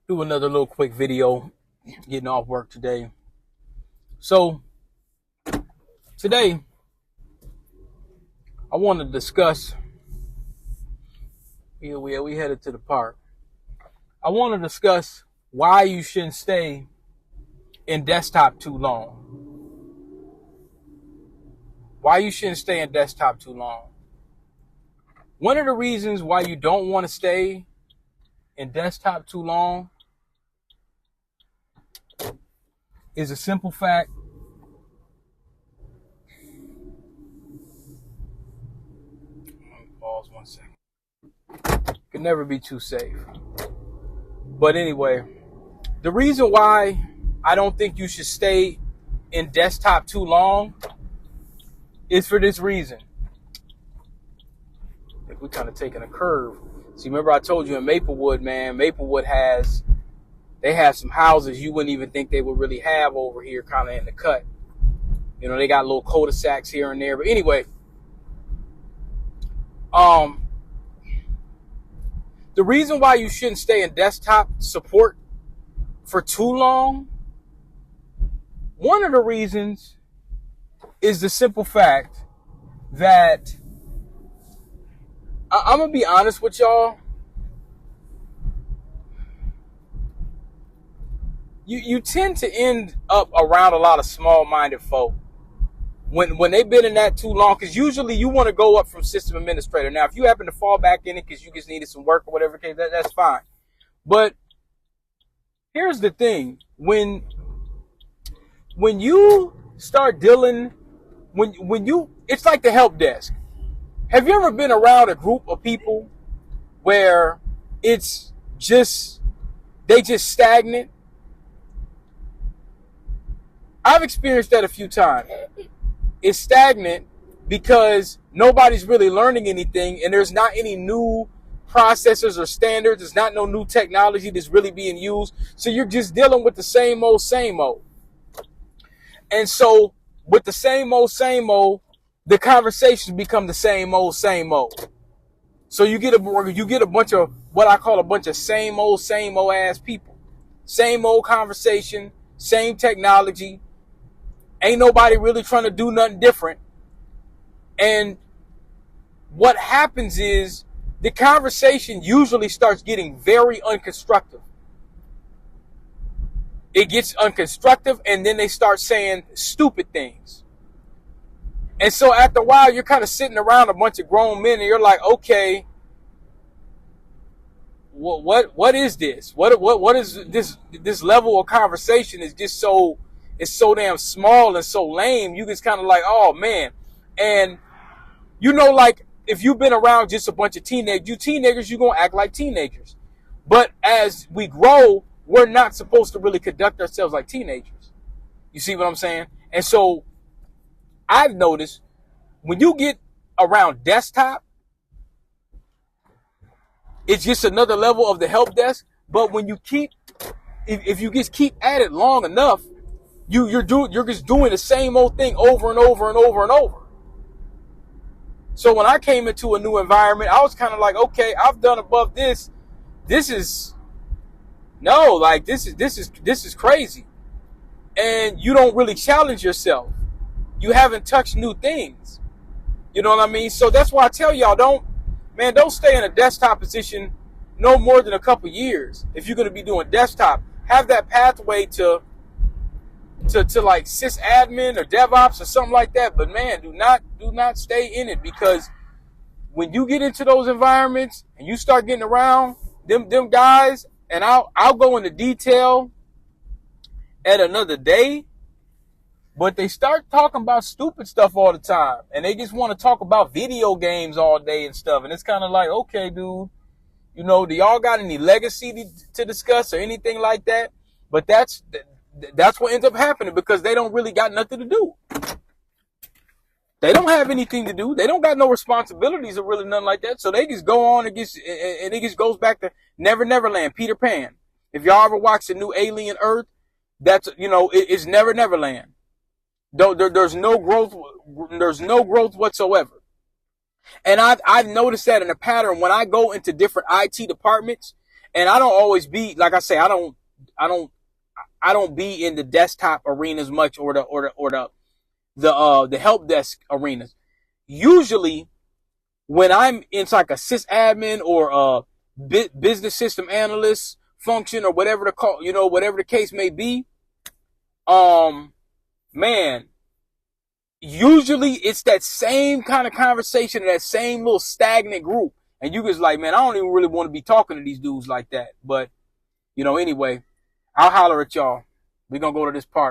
Do another little quick video, getting off work today. So today I want to discuss, we headed to the park. I want to discuss why you shouldn't stay in desktop too long. Why you shouldn't stay in desktop too long. One of the reasons why you don't want to stay in desktop too long is a simple fact. Pause 1 second. Could never be too safe. But anyway, the reason why I don't think you should stay in desktop too long is for this reason. I think we're kind of taking a curve. See, remember I told you in Maplewood, man, they have some houses you wouldn't even think they would really have over here kind of in the cut. You know, they got little cul-de-sacs here and there. But anyway, the reason why you shouldn't stay in desktop support for too long, one of the reasons is the simple fact that I'm going to be honest with y'all. You tend to end up around a lot of small-minded folk when they've been in that too long, because usually you want to go up from system administrator. Now, if you happen to fall back in it because you just needed some work or whatever, that's fine. But here's the thing. When you start dealing, it's like the help desk. Have you ever been around a group of people where they just stagnant? I've experienced that a few times. It's stagnant because nobody's really learning anything, and there's not any new processes or standards. There's not no new technology that's really being used. So you're just dealing with the same old, same old. And so with the same old, the conversations become the same old, same old. So you get a bunch of what I call a bunch of same old ass people. Same old conversation, same technology. Ain't nobody really trying to do nothing different. And what happens is the conversation usually starts getting very unconstructive. It gets unconstructive, and then they start saying stupid things. And so after a while, you're kind of sitting around a bunch of grown men, and you're like, okay, what is this? What is this level of conversation is just so, it's so damn small and so lame. You just kind of like, oh man. And you know, like if you've been around just a bunch of teenagers, you're going to act like teenagers. But as we grow, we're not supposed to really conduct ourselves like teenagers. You see what I'm saying? And so I've noticed when you get around desktop, it's just another level of the help desk. But when you if you just keep at it long enough, you're just doing the same old thing over and over and over and over. So when I came into a new environment, I was kind of like, okay, I've done above this. This is crazy. And you don't really challenge yourself. You haven't touched new things. You know what I mean? So that's why I tell y'all, don't stay in a desktop position no more than a couple years. If you're going to be doing desktop, have that pathway to like sysadmin or DevOps or something like that. But man, do not stay in it, because when you get into those environments and you start getting around them guys, and I'll go into detail at another day, but they start talking about stupid stuff all the time, and they just want to talk about video games all day and stuff. And it's kind of like, okay, dude, you know, do y'all got any legacy to discuss or anything like that? But that's what ends up happening, because they don't really got nothing to do. They don't have anything to do. They don't got no responsibilities or really nothing like that. So they just go on and it just goes back to Never Land, Peter Pan. If y'all ever watch the new Alien Earth, that's, you know, it's Never Land. There's no growth whatsoever. And I've noticed that in a pattern when I go into different IT departments And I don't always be, like I say, I don't, I don't be in the desktop arenas much, or the help desk arenas. Usually, when I'm in like a sysadmin or a business system analyst function, or whatever the call, whatever the case may be, man, usually it's that same kind of conversation, that same little stagnant group, and you just like, man, I don't even really want to be talking to these dudes like that. But anyway, I'll holler at y'all. We're gonna go to this part.